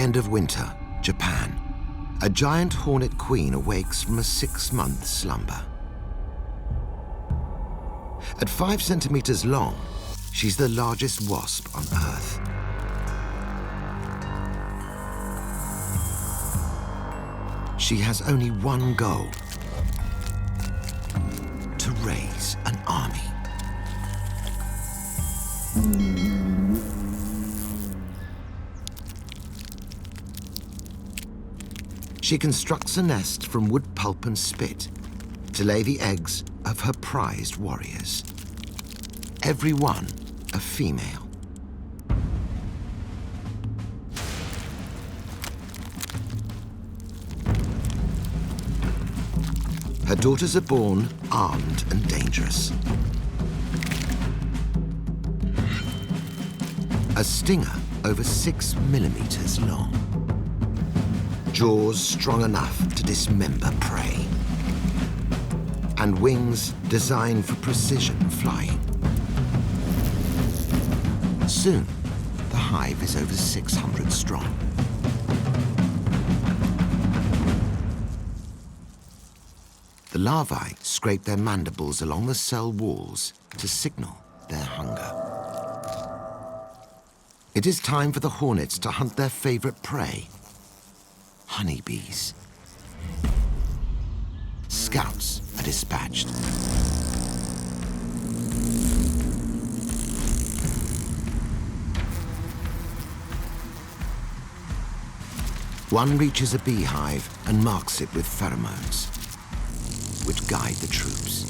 end of winter, Japan, a giant hornet queen awakes from a 6-month slumber. At 5 centimeters long, she's the largest wasp on Earth. She has only one goal: to raise an army. She constructs a nest from wood pulp and spit to lay the eggs of her prized warriors. Every one a female. Her daughters are born armed and dangerous. A stinger over 6 millimeters long. Jaws strong enough to dismember prey. And wings designed for precision flying. Soon, the hive is over 600 strong. The larvae scrape their mandibles along the cell walls to signal their hunger. It is time for the hornets to hunt their favorite prey, honeybees. Scouts are dispatched. One reaches a beehive and marks it with pheromones, which guide the troops.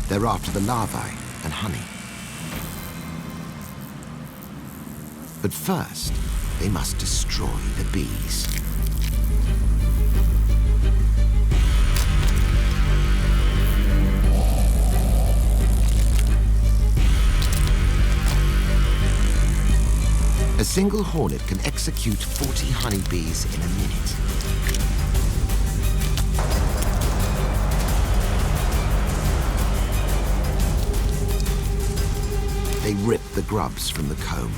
They're after the larvae and honey. But first, they must destroy the bees. A single hornet can execute 40 honeybees in a minute. They rip the grubs from the comb.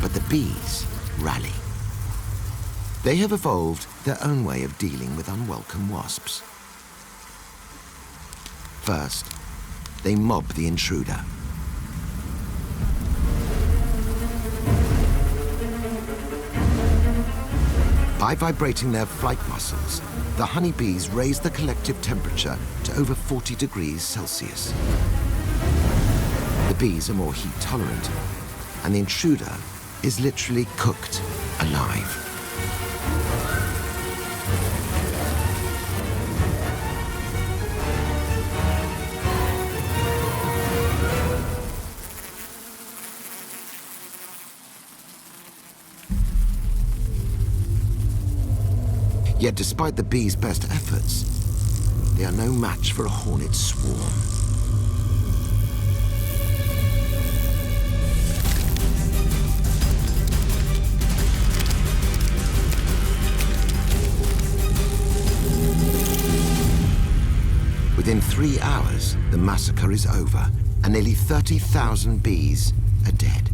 But the bees rally. They have evolved their own way of dealing with unwelcome wasps. First, they mob the intruder. By vibrating their flight muscles, the honeybees raise the collective temperature to over 40 degrees Celsius. The bees are more heat tolerant, and the intruder is literally cooked alive. Yet despite the bees' best efforts, they are no match for a hornet swarm. Within 3 hours, the massacre is over, and nearly 30,000 bees are dead.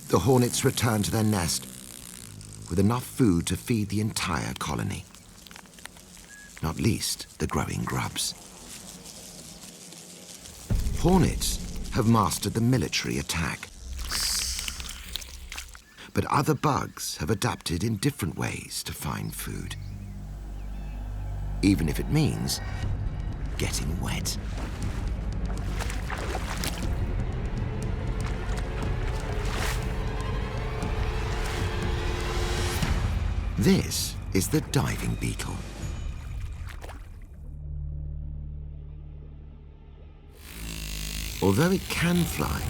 The hornets return to their nest with enough food to feed the entire colony, not least the growing grubs. Hornets have mastered the military attack, but other bugs have adapted in different ways to find food, even if it means getting wet. This is the diving beetle. Although it can fly,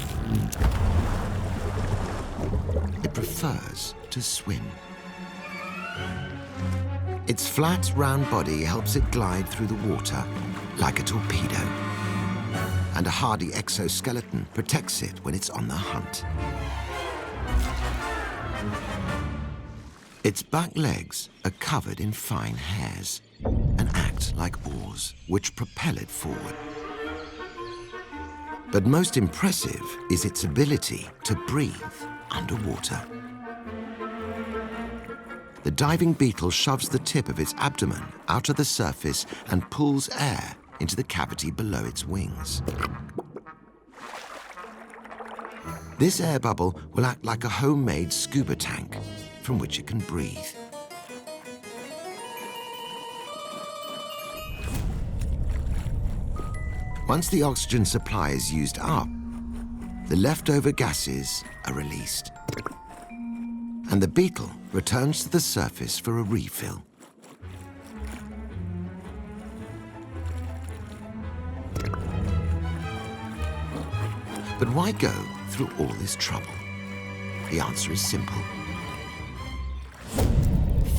it prefers to swim. Its flat, round body helps it glide through the water like a torpedo, and a hardy exoskeleton protects it when it's on the hunt. Its back legs are covered in fine hairs and act like oars, which propel it forward. But most impressive is its ability to breathe underwater. The diving beetle shoves the tip of its abdomen out of the surface and pulls air into the cavity below its wings. This air bubble will act like a homemade scuba tank from which it can breathe. Once the oxygen supply is used up, the leftover gases are released, and the beetle returns to the surface for a refill. But why go through all this trouble? The answer is simple.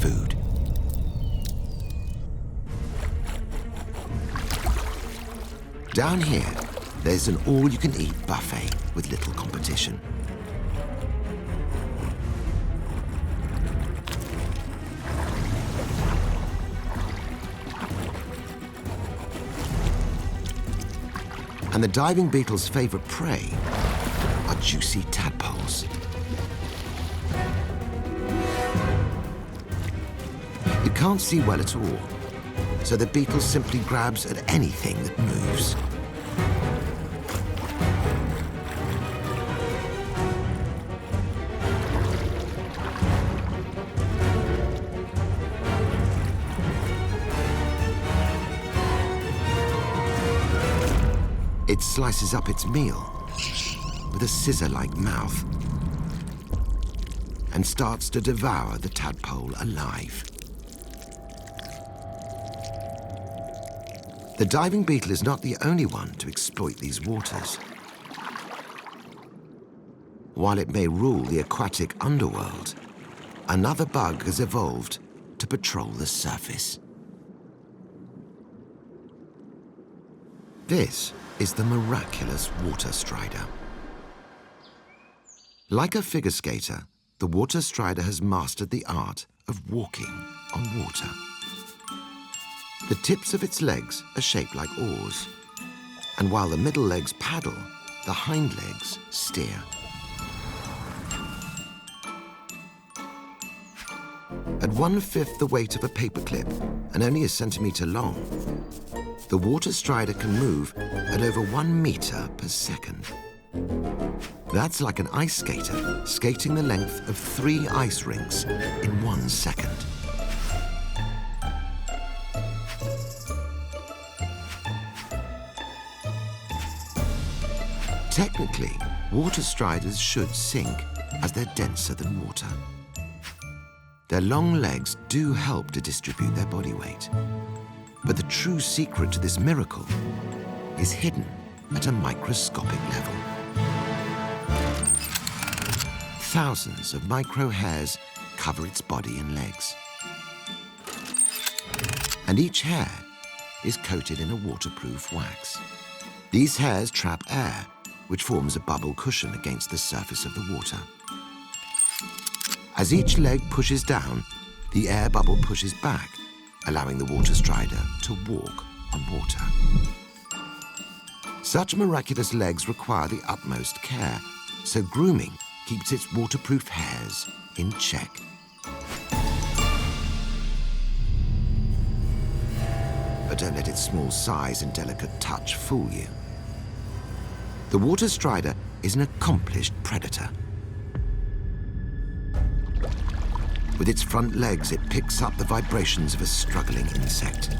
Food. Down here, there's an all-you-can-eat buffet with little competition. And the diving beetle's favorite prey are juicy tadpoles. You can't see well at all, so the beetle simply grabs at anything that moves. It slices up its meal with a scissor-like mouth and starts to devour the tadpole alive. The diving beetle is not the only one to exploit these waters. While it may rule the aquatic underworld, another bug has evolved to patrol the surface. This is the miraculous water strider. Like a figure skater, the water strider has mastered the art of walking on water. The tips of its legs are shaped like oars, and while the middle legs paddle, the hind legs steer. At 1/5 the weight of a paperclip and only a centimetre long, the water strider can move at over 1 metre per second. That's like an ice skater skating the length of 3 ice rinks in 1 second. Technically, water striders should sink, as they're denser than water. Their long legs do help to distribute their body weight. But the true secret to this miracle is hidden at a microscopic level. Thousands of micro hairs cover its body and legs. And each hair is coated in a waterproof wax. These hairs trap air, which forms a bubble cushion against the surface of the water. As each leg pushes down, the air bubble pushes back, allowing the water strider to walk on water. Such miraculous legs require the utmost care, so grooming keeps its waterproof hairs in check. But don't let its small size and delicate touch fool you. The water strider is an accomplished predator. With its front legs, it picks up the vibrations of a struggling insect.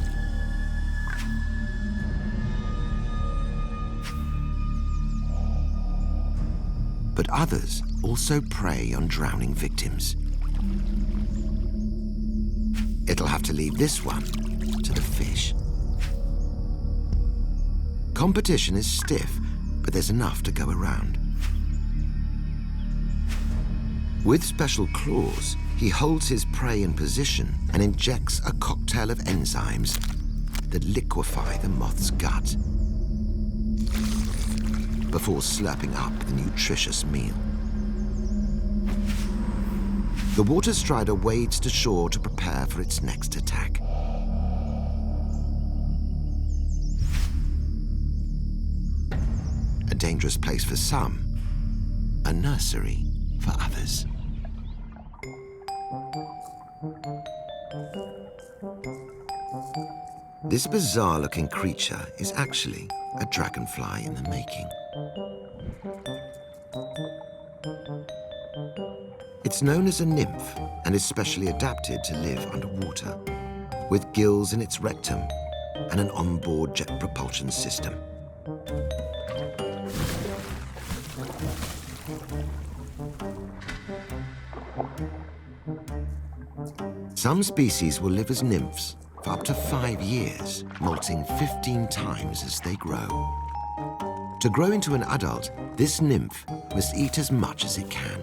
But others also prey on drowning victims. It'll have to leave this one to the fish. Competition is stiff, but there's enough to go around. With special claws, he holds his prey in position and injects a cocktail of enzymes that liquefy the moth's gut before slurping up the nutritious meal. The water strider wades to shore to prepare for its next attack. A dangerous place for some, a nursery for others. This bizarre-looking creature is actually a dragonfly in the making. It's known as a nymph and is specially adapted to live underwater, with gills in its rectum and an onboard jet propulsion system. Some species will live as nymphs for up to 5 years, molting 15 times as they grow. To grow into an adult, this nymph must eat as much as it can.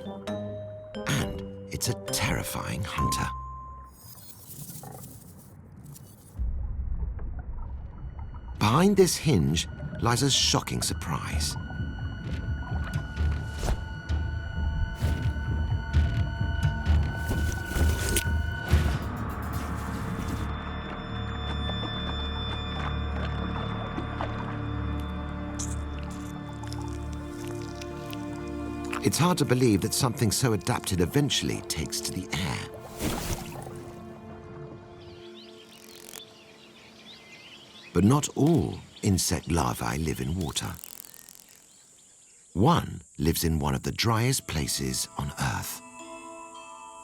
And it's a terrifying hunter. Behind this hinge lies a shocking surprise. It's hard to believe that something so adapted eventually takes to the air. But not all insect larvae live in water. One lives in one of the driest places on Earth.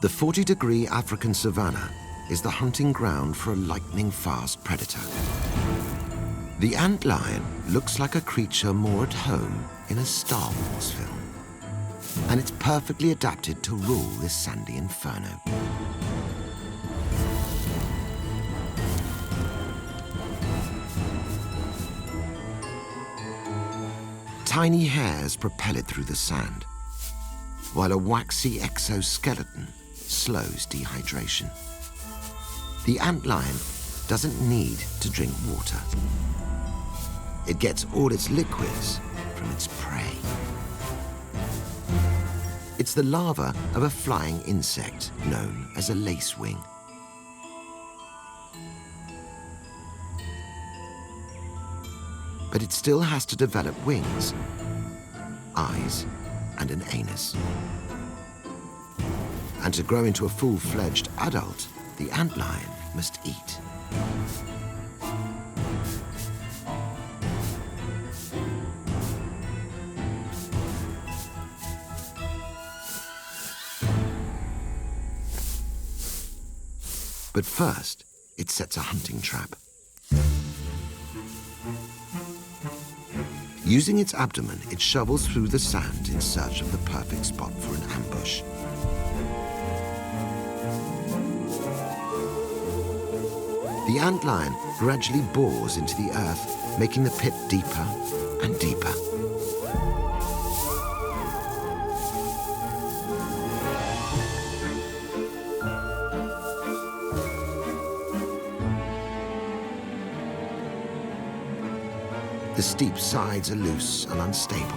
The 40-degree African savanna is the hunting ground for a lightning-fast predator. The antlion looks like a creature more at home in a Star Wars film. And it's perfectly adapted to rule this sandy inferno. Tiny hairs propel it through the sand, while a waxy exoskeleton slows dehydration. The antlion doesn't need to drink water. It gets all its liquids from its prey. It's the larva of a flying insect known as a lacewing. But it still has to develop wings, eyes, and an anus. And to grow into a full-fledged adult, the antlion must eat. But first, it sets a hunting trap. Using its abdomen, it shovels through the sand in search of the perfect spot for an ambush. The antlion gradually bores into the earth, making the pit deeper and deeper. The steep sides are loose and unstable.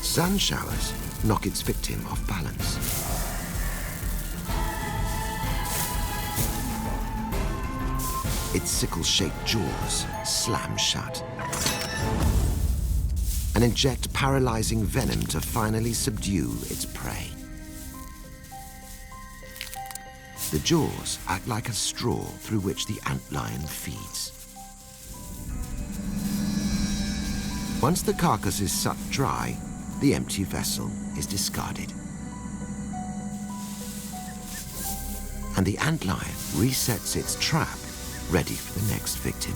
Sand showers knock its victim off balance. Its sickle-shaped jaws slam shut and inject paralyzing venom to finally subdue its prey. The jaws act like a straw through which the antlion feeds. Once the carcass is sucked dry, the empty vessel is discarded. And the antlion resets its trap, ready for the next victim.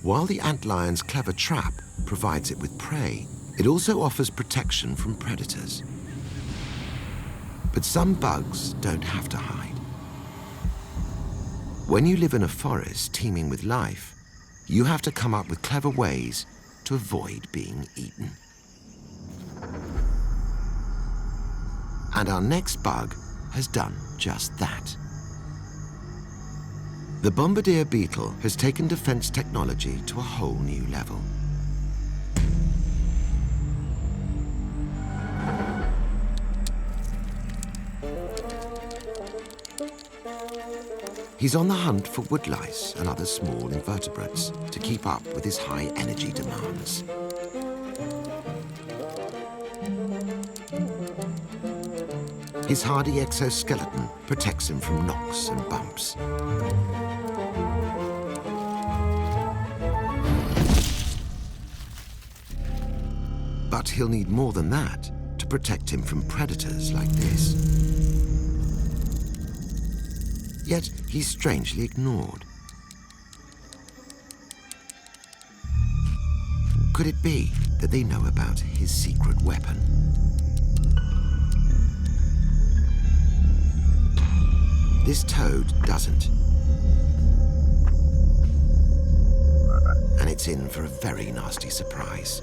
While the antlion's clever trap provides it with prey, it also offers protection from predators. But some bugs don't have to hide. When you live in a forest teeming with life, you have to come up with clever ways to avoid being eaten. And our next bug has done just that. The bombardier beetle has taken defense technology to a whole new level. He's on the hunt for woodlice and other small invertebrates to keep up with his high energy demands. His hardy exoskeleton protects him from knocks and bumps. But he'll need more than that to protect him from predators like this. Yet he's strangely ignored. Could it be that they know about his secret weapon? This toad doesn't. And it's in for a very nasty surprise.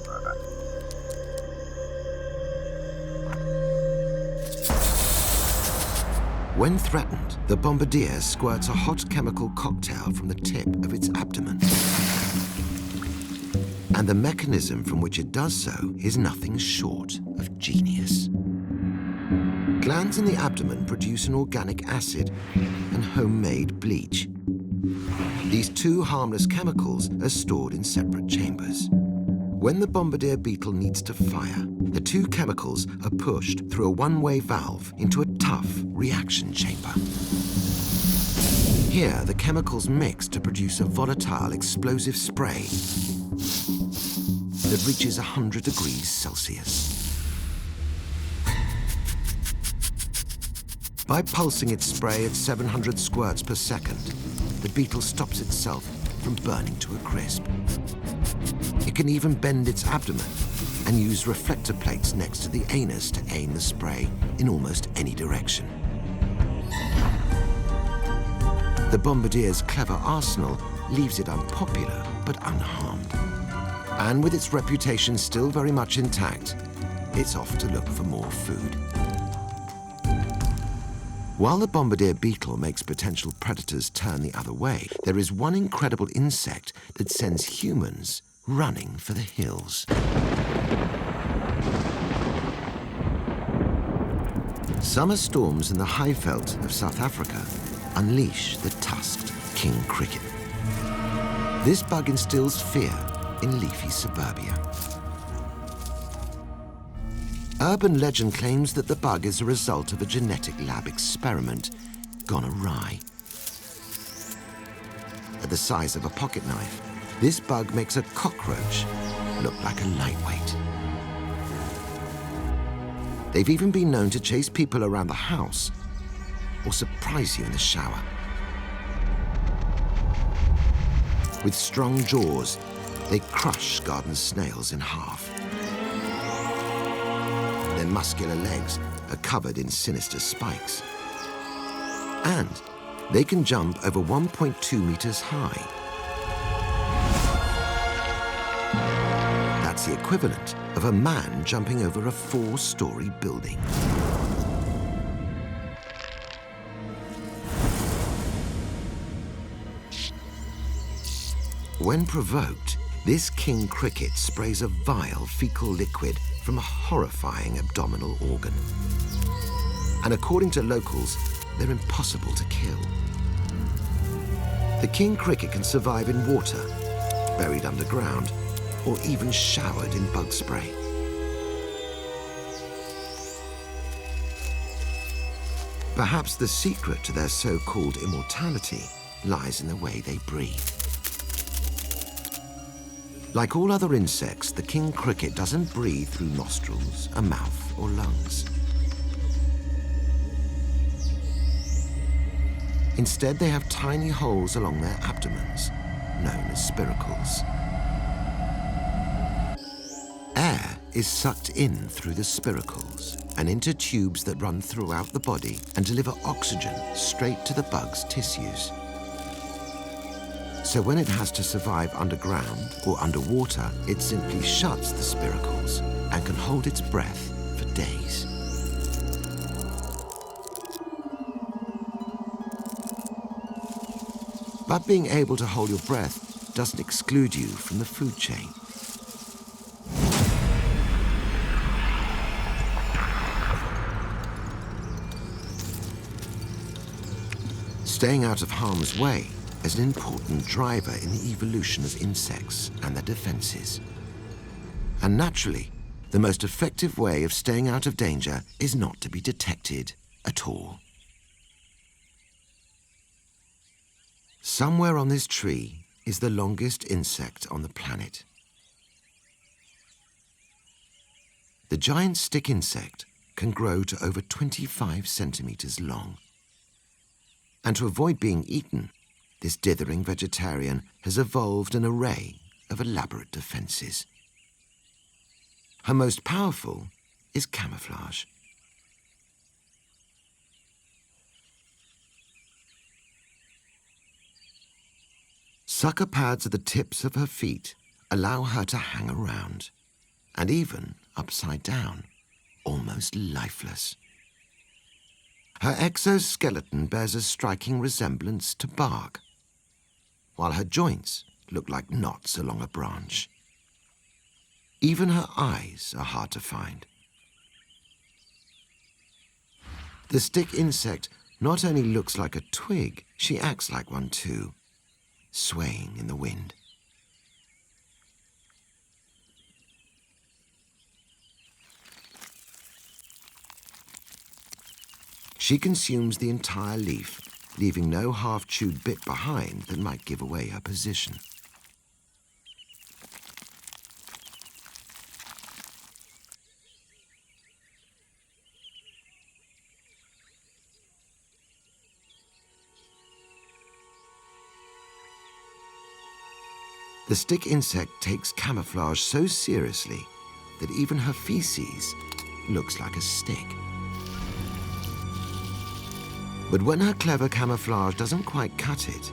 When threatened, the bombardier squirts a hot chemical cocktail from the tip of its abdomen. And the mechanism from which it does so is nothing short of genius. Glands in the abdomen produce an organic acid and homemade bleach. These two harmless chemicals are stored in separate chambers. When the bombardier beetle needs to fire, the two chemicals are pushed through a one-way valve into a tough reaction chamber. Here, the chemicals mix to produce a volatile explosive spray that reaches 100 degrees Celsius. By pulsing its spray at 700 squirts per second, the beetle stops itself from burning to a crisp. It can even bend its abdomen and use reflector plates next to the anus to aim the spray in almost any direction. The bombardier's clever arsenal leaves it unpopular but unharmed. And with its reputation still very much intact, it's off to look for more food. While the bombardier beetle makes potential predators turn the other way, there is one incredible insect that sends humans running for the hills. Summer storms in the high veld of South Africa unleash the tusked king cricket. This bug instills fear in leafy suburbia. Urban legend claims that the bug is a result of a genetic lab experiment gone awry. At the size of a pocket knife, this bug makes a cockroach look like a lightweight. They've even been known to chase people around the house or surprise you in the shower. With strong jaws, they crush garden snails in half. Their muscular legs are covered in sinister spikes. And they can jump over 1.2 meters high. That's the equivalent of a man jumping over a 4-story building. When provoked, this king cricket sprays a vile fecal liquid from a horrifying abdominal organ. And according to locals, they're impossible to kill. The king cricket can survive in water, buried underground, or even showered in bug spray. Perhaps the secret to their so-called immortality lies in the way they breathe. Like all other insects, the king cricket doesn't breathe through nostrils, a mouth, or lungs. Instead, they have tiny holes along their abdomens, known as spiracles. Air is sucked in through the spiracles and into tubes that run throughout the body and deliver oxygen straight to the bug's tissues. So when it has to survive underground or underwater, it simply shuts the spiracles and can hold its breath for days. But being able to hold your breath doesn't exclude you from the food chain. Staying out of harm's way is an important driver in the evolution of insects and their defenses. And naturally, the most effective way of staying out of danger is not to be detected at all. Somewhere on this tree is the longest insect on the planet. The giant stick insect can grow to over 25 centimeters long. And to avoid being eaten, this dithering vegetarian has evolved an array of elaborate defenses. Her most powerful is camouflage. Sucker pads at the tips of her feet allow her to hang around, and even upside down, almost lifeless. Her exoskeleton bears a striking resemblance to bark, while her joints look like knots along a branch. Even her eyes are hard to find. The stick insect not only looks like a twig, she acts like one too, swaying in the wind. She consumes the entire leaf, leaving no half-chewed bit behind that might give away her position. The stick insect takes camouflage so seriously that even her feces looks like a stick. But when her clever camouflage doesn't quite cut it,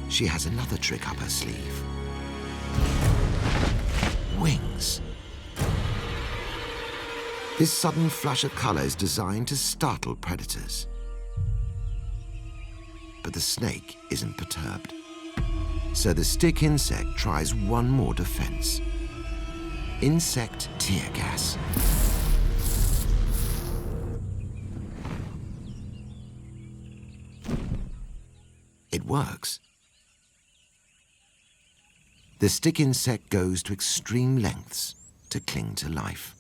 she has another trick up her sleeve. Wings. This sudden flash of color is designed to startle predators. But the snake isn't perturbed. So the stick insect tries one more defense. Insect tear gas. It works. The stick insect goes to extreme lengths to cling to life.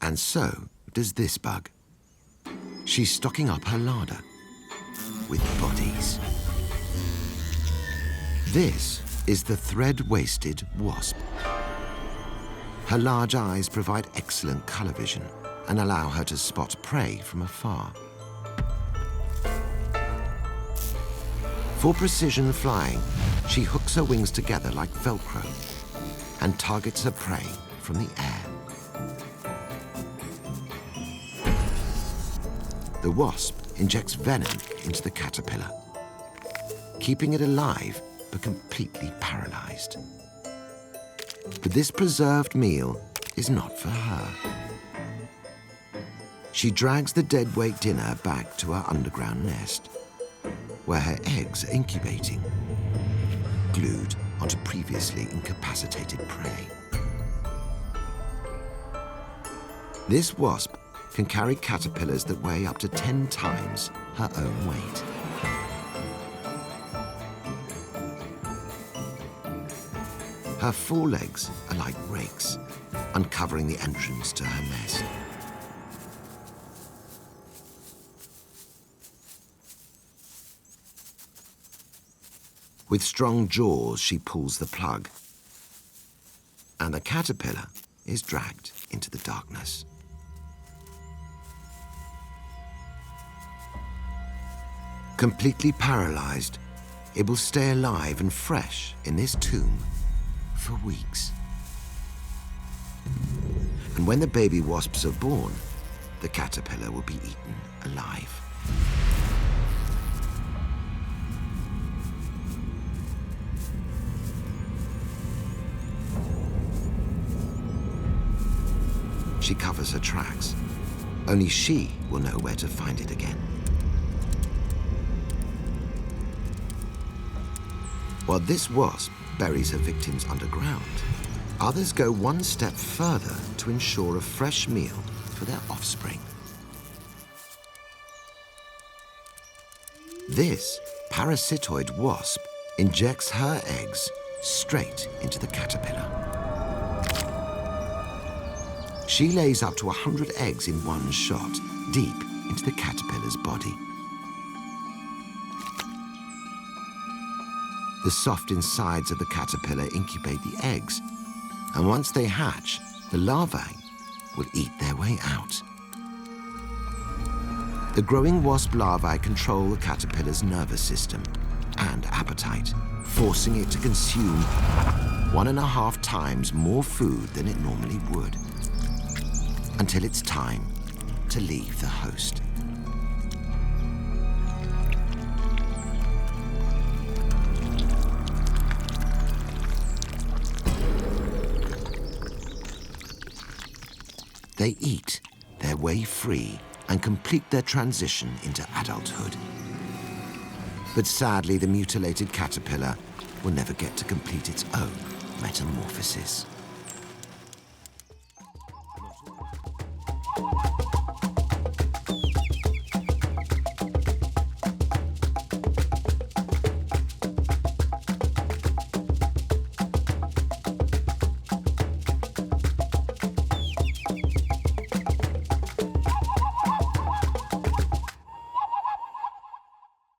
And so does this bug. She's stocking up her larder with bodies. This is the thread-waisted wasp. Her large eyes provide excellent color vision and allow her to spot prey from afar. For precision flying, she hooks her wings together like Velcro and targets her prey from the air. The wasp injects venom into the caterpillar, keeping it alive but completely paralyzed. But this preserved meal is not for her. She drags the dead-weight dinner back to her underground nest, where her eggs are incubating, glued onto previously incapacitated prey. This wasp can carry caterpillars that weigh up to 10 times her own weight. Her forelegs are like rakes, uncovering the entrance to her nest. With strong jaws, she pulls the plug, and the caterpillar is dragged into the darkness. Completely paralyzed, it will stay alive and fresh in this tomb for weeks. And when the baby wasps are born, the caterpillar will be eaten alive. She covers her tracks. Only she will know where to find it again. While this wasp buries her victims underground, others go one step further to ensure a fresh meal for their offspring. This parasitoid wasp injects her eggs straight into the caterpillar. She lays up to 100 eggs in one shot, deep into the caterpillar's body. The soft insides of the caterpillar incubate the eggs, and once they hatch, the larvae will eat their way out. The growing wasp larvae control the caterpillar's nervous system and appetite, forcing it to consume 1.5 times more food than it normally would, until it's time to leave the host. They eat their way free and complete their transition into adulthood. But sadly, the mutilated caterpillar will never get to complete its own metamorphosis.